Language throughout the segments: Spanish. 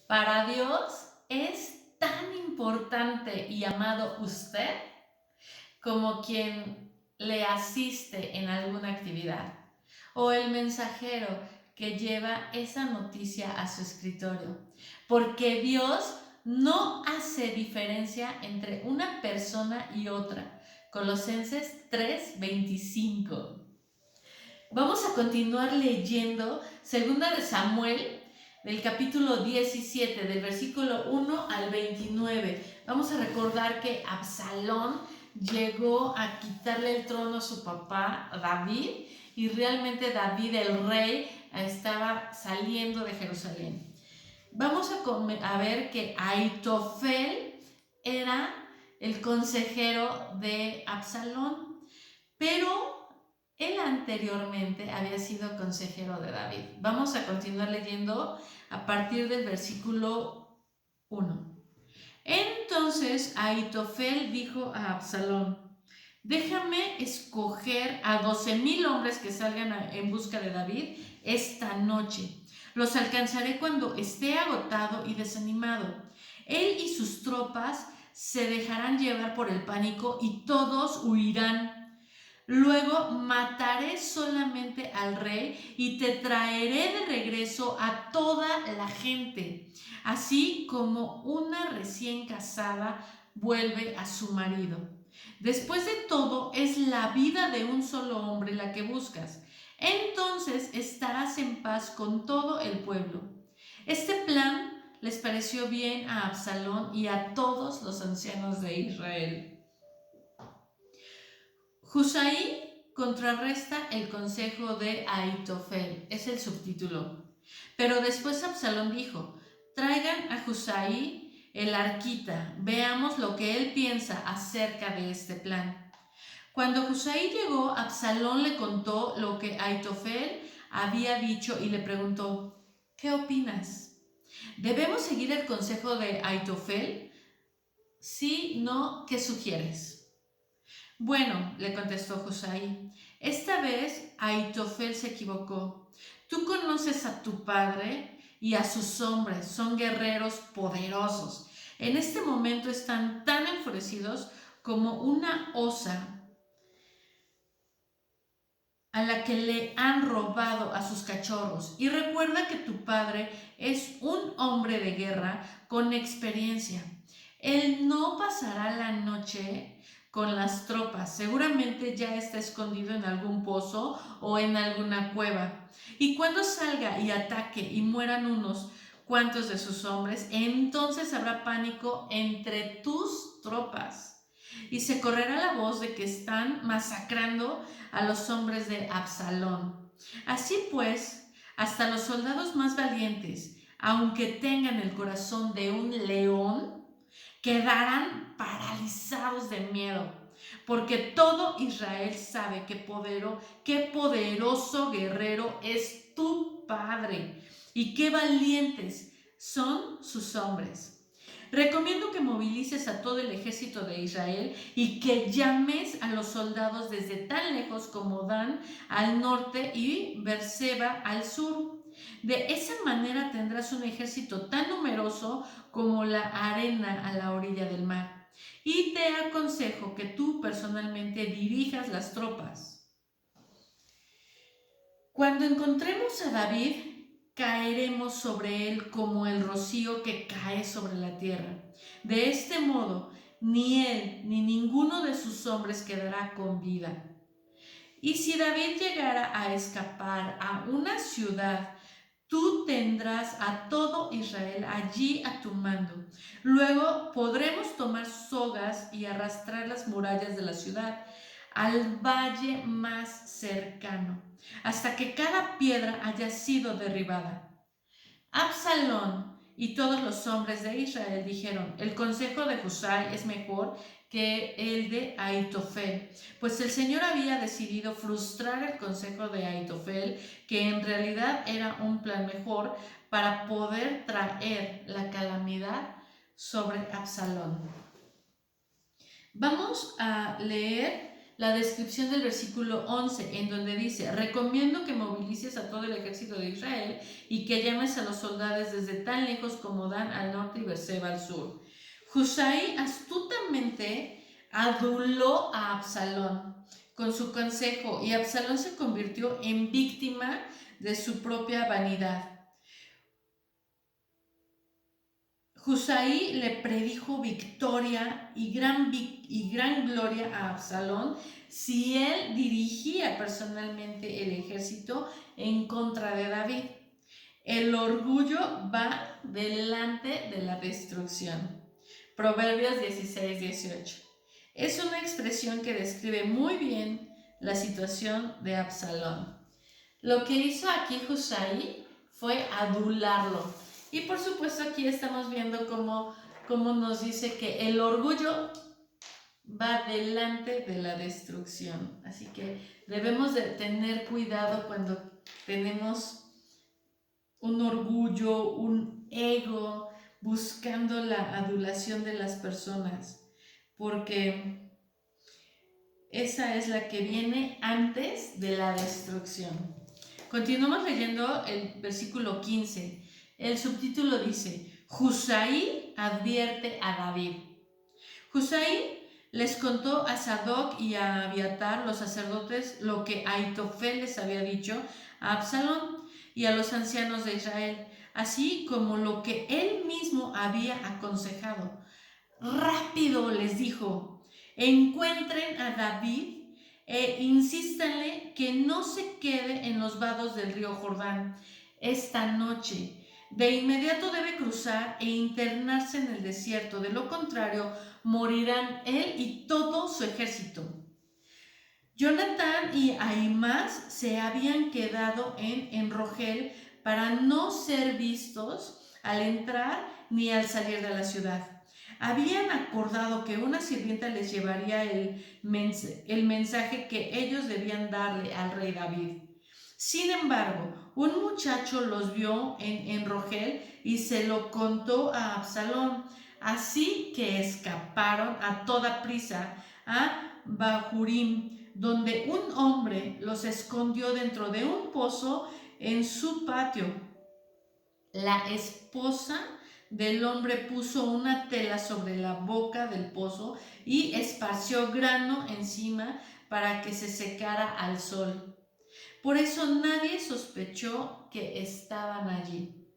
Para Dios es tan importante y amado usted como quien le asiste en alguna actividad o el mensajero que lleva esa noticia a su escritorio. Porque Dios no hace diferencia entre una persona y otra. Colosenses 3:25. Vamos a continuar leyendo Segunda de Samuel, del capítulo 17, del versículo 1 al 29. Vamos a recordar que Absalón llegó a quitarle el trono a su papá David, y realmente David, el rey, estaba saliendo de Jerusalén. Vamos a ver que Aitofel era el consejero de Absalón, pero él anteriormente había sido consejero de David. Vamos a continuar leyendo a partir del versículo 1. Entonces Aitofel dijo a Absalón: déjame escoger a 12,000 hombres que salgan en busca de David esta noche. Los alcanzaré cuando esté agotado y desanimado. Él y sus tropas se dejarán llevar por el pánico y todos huirán. Luego mataré solamente al rey y te traeré de regreso a toda la gente, así como una recién casada vuelve a su marido. Después de todo, es la vida de un solo hombre la que buscas. Entonces estarás en paz con todo el pueblo. Este plan les pareció bien a Absalón y a todos los ancianos de Israel. Husai contrarresta el consejo de Aitofel, es el subtítulo. Pero después Absalón dijo: traigan a Husai el arquita, veamos lo que él piensa acerca de este plan. Cuando Husai llegó, Absalón le contó lo que Aitofel había dicho y le preguntó: ¿qué opinas? ¿Debemos seguir el consejo de Aitofel? Sí, no, ¿qué sugieres? Bueno, le contestó Husai, esta vez Aitofel se equivocó. Tú conoces a tu padre y a sus hombres, son guerreros poderosos. En este momento están tan enfurecidos como una osa a la que le han robado a sus cachorros. Y recuerda que tu padre es un hombre de guerra con experiencia. Él no pasará la noche con las tropas, seguramente ya está escondido en algún pozo o en alguna cueva. Y cuando salga y ataque y mueran unos cuantos de sus hombres, entonces habrá pánico entre tus tropas. Y se correrá la voz de que están masacrando a los hombres de Absalón. Así pues, hasta los soldados más valientes, aunque tengan el corazón de un león, quedarán paralizados de miedo, porque todo Israel sabe qué poderoso guerrero es tu padre y qué valientes son sus hombres. Recomiendo que movilices a todo el ejército de Israel y que llames a los soldados desde tan lejos como Dan al norte y Berseba al sur. De esa manera tendrás un ejército tan numeroso como la arena a la orilla del mar. Y te aconsejo que tú personalmente dirijas las tropas. Cuando encontremos a David, caeremos sobre él como el rocío que cae sobre la tierra. De este modo, ni él ni ninguno de sus hombres quedará con vida. Y si David llegara a escapar a una ciudad, tú tendrás a todo Israel allí a tu mando. Luego podremos tomar sogas y arrastrar las murallas de la ciudad al valle más cercano, hasta que cada piedra haya sido derribada. Absalón y todos los hombres de Israel dijeron: el consejo de Husai es mejor que el de Aitofel, pues el Señor había decidido frustrar el consejo de Aitofel, que en realidad era un plan mejor para poder traer la calamidad sobre Absalón. Vamos a leer la descripción del versículo 11, en donde dice: recomiendo que movilices a todo el ejército de Israel y que llames a los soldados desde tan lejos como Dan al norte y Beerseba al sur. Hushaí astutamente aduló a Absalón con su consejo y Absalón se convirtió en víctima de su propia vanidad. Hushaí le predijo victoria y gran gloria a Absalón si él dirigía personalmente el ejército en contra de David. El orgullo va delante de la destrucción. Proverbios 16-18. Es una expresión que describe muy bien la situación de Absalón. Lo que hizo aquí Hushaí fue adularlo. Y por supuesto aquí estamos viendo cómo nos dice que el orgullo va delante de la destrucción. Así que debemos de tener cuidado cuando tenemos un orgullo, un ego, buscando la adulación de las personas, porque esa es la que viene antes de la destrucción. Continuamos leyendo el versículo 15. El subtítulo dice: Hushaí advierte a David. Hushaí les contó a Sadoc y a Abiatar, los sacerdotes, lo que Ahitofel les había dicho a Absalón y a los ancianos de Israel, así como lo que él mismo había aconsejado. Rápido, les dijo, encuentren a David e insístanle que no se quede en los vados del río Jordán esta noche. De inmediato debe cruzar e internarse en el desierto, de lo contrario morirán él y todo su ejército. Jonatán y Ahimaas se habían quedado en Rogel para no ser vistos al entrar ni al salir de la ciudad. Habían acordado que una sirvienta les llevaría el mensaje que ellos debían darle al rey David. Sin embargo, un muchacho los vio en Rogel y se lo contó a Absalón, así que escaparon a toda prisa a Bahurim, donde un hombre los escondió dentro de un pozo en su patio. La esposa del hombre puso una tela sobre la boca del pozo y esparció grano encima para que se secara al sol. Por eso nadie sospechó que estaban allí.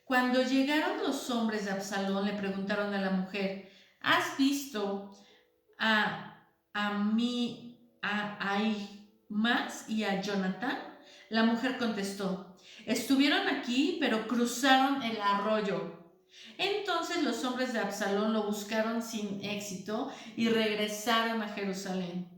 Cuando llegaron los hombres de Absalón, le preguntaron a la mujer: ¿has visto a Ahimaas y a Jonatán? La mujer contestó: estuvieron aquí, pero cruzaron el arroyo. Entonces los hombres de Absalón lo buscaron sin éxito y regresaron a Jerusalén.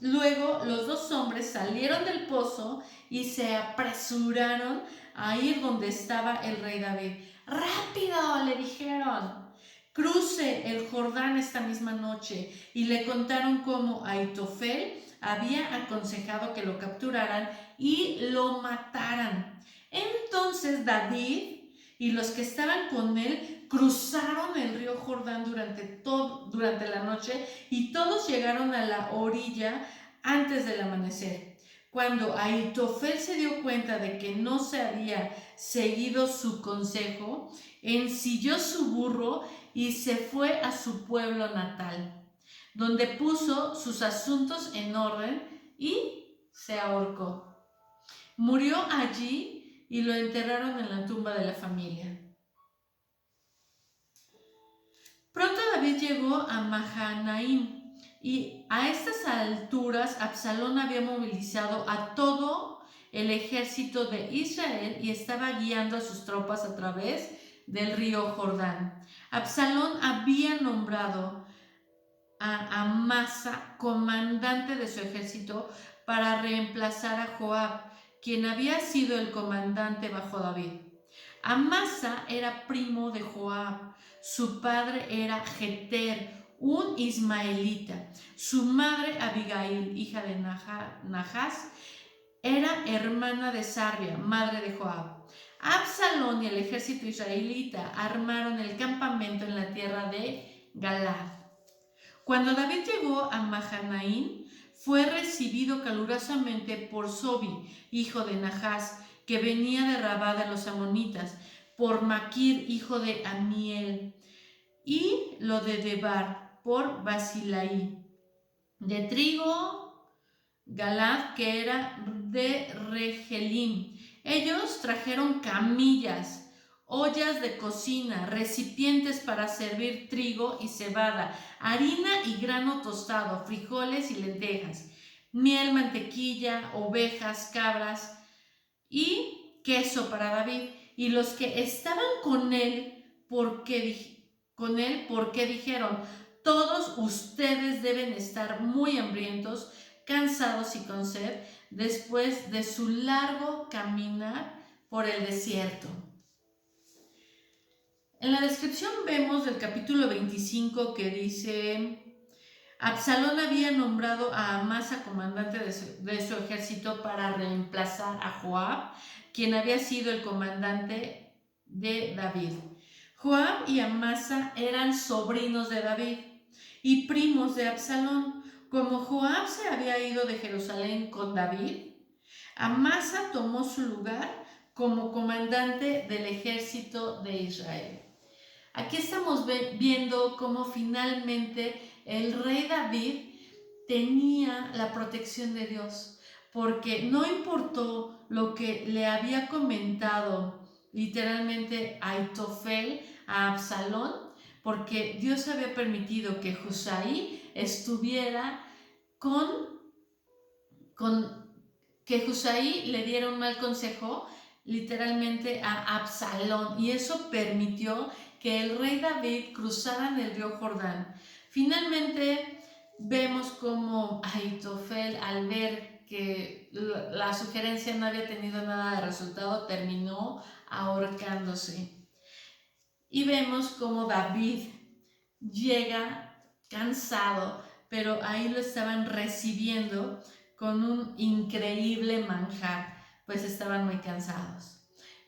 Luego los dos hombres salieron del pozo y se apresuraron a ir donde estaba el rey David. ¡Rápido!, le dijeron. Cruce el Jordán esta misma noche. Y le contaron cómo Ahitofel había aconsejado que lo capturaran y lo mataran. Entonces David y los que estaban con él cruzaron el río Jordán durante la noche y todos llegaron a la orilla antes del amanecer. Cuando Ahitofel se dio cuenta de que no se había seguido su consejo, ensilló su burro y se fue a su pueblo natal, donde puso sus asuntos en orden y se ahorcó. Murió allí y lo enterraron en la tumba de la familia. Pronto David llegó a Mahanaim y a estas alturas Absalón había movilizado a todo el ejército de Israel y estaba guiando a sus tropas a través del río Jordán. Absalón había nombrado a Amasa comandante de su ejército para reemplazar a Joab, quien había sido el comandante bajo David. Amasa era primo de Joab. Su padre era Jeter, un ismaelita. Su madre, Abigail, hija de Nahas, era hermana de Sarbia, madre de Joab. Absalón y el ejército israelita armaron el campamento en la tierra de Galad. Cuando David llegó a Mahanaim, fue recibido calurosamente por Sobi, hijo de Nahas, que venía de Rabá de los amonitas, por Maquir, hijo de Amiel, y lo de Debar, por Basilaí. De trigo, Galad, que era de Regelim. Ellos trajeron camillas, ollas de cocina, recipientes para servir trigo y cebada, harina y grano tostado, frijoles y lentejas, miel, mantequilla, ovejas, cabras y queso para David. Y los que estaban con él, porque dijeron, todos ustedes deben estar muy hambrientos, cansados y con sed, después de su largo caminar por el desierto. En la descripción vemos del capítulo 25 que dice: Absalón había nombrado a Amasa comandante de su ejército para reemplazar a Joab, quien había sido el comandante de David. Joab y Amasa eran sobrinos de David y primos de Absalón. Como Joab se había ido de Jerusalén con David, Amasa tomó su lugar como comandante del ejército de Israel. Aquí estamos viendo cómo finalmente el rey David tenía la protección de Dios, porque no importó lo que le había comentado literalmente Aitofel a Absalón, porque Dios había permitido que Husai estuviera que Husai le diera un mal consejo literalmente a Absalón, y eso permitió que el rey David cruzara el río Jordán. Finalmente vemos como Aitofel, al ver que la sugerencia no había tenido nada de resultado, terminó ahorcándose. Y vemos como David llega cansado, pero ahí lo estaban recibiendo con un increíble manjar, pues estaban muy cansados.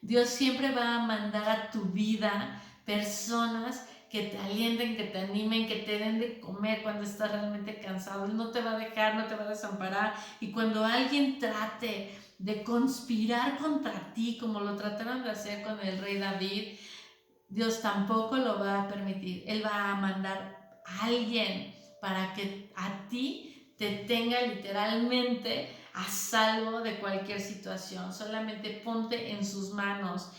Dios siempre va a mandar a tu vida personas que te alienten, que te animen, que te den de comer cuando estás realmente cansado. Él no te va a dejar, no te va a desamparar. Y cuando alguien trate de conspirar contra ti, como lo trataron de hacer con el rey David, Dios tampoco lo va a permitir. Él va a mandar a alguien para que a ti te tenga literalmente a salvo de cualquier situación. Solamente ponte en sus manos.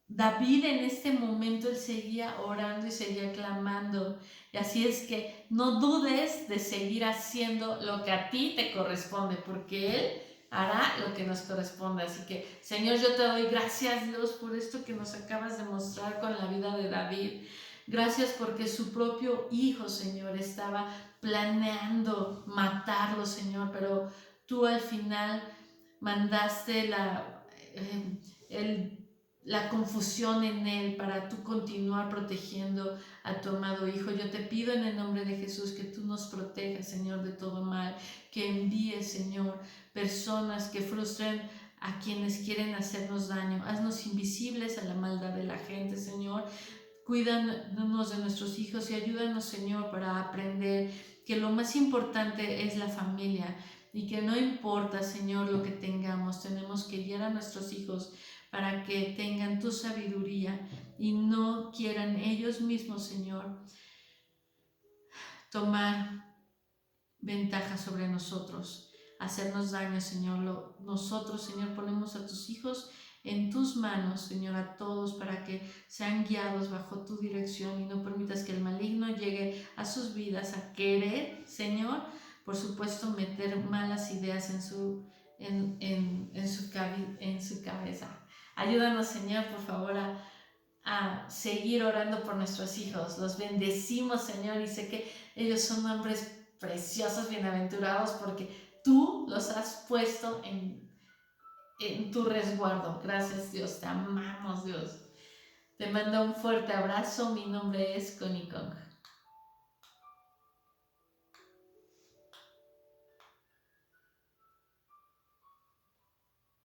David en este momento él seguía orando y seguía clamando. Y así es que no dudes de seguir haciendo lo que a ti te corresponde, porque Él hará lo que nos corresponde. Así que, Señor, yo te doy gracias, Dios, por esto que nos acabas de mostrar con la vida de David. Gracias porque su propio hijo, Señor, estaba planeando matarlo, Señor, pero tú al final mandaste la confusión en él para tú continuar protegiendo a tu amado Hijo. Yo te pido en el nombre de Jesús que tú nos protejas, Señor, de todo mal, que envíes, Señor, personas que frustren a quienes quieren hacernos daño. Haznos invisibles a la maldad de la gente, Señor. Cuídanos de nuestros hijos y ayúdanos, Señor, para aprender que lo más importante es la familia y que no importa, Señor, lo que tengamos, tenemos que guiar a nuestros hijos para que tengan tu sabiduría y no quieran ellos mismos, Señor, tomar ventaja sobre nosotros, hacernos daño, Señor. Nosotros, Señor, ponemos a tus hijos en tus manos, Señor, a todos, para que sean guiados bajo tu dirección y no permitas que el maligno llegue a sus vidas a querer, Señor, por supuesto, meter malas ideas en su cabeza. Ayúdanos, Señor, por favor, a seguir orando por nuestros hijos. Los bendecimos, Señor, y sé que ellos son hombres preciosos, bienaventurados, porque tú los has puesto en tu resguardo. Gracias, Dios, te amamos, Dios. Te mando un fuerte abrazo. Mi nombre es Connie Kong.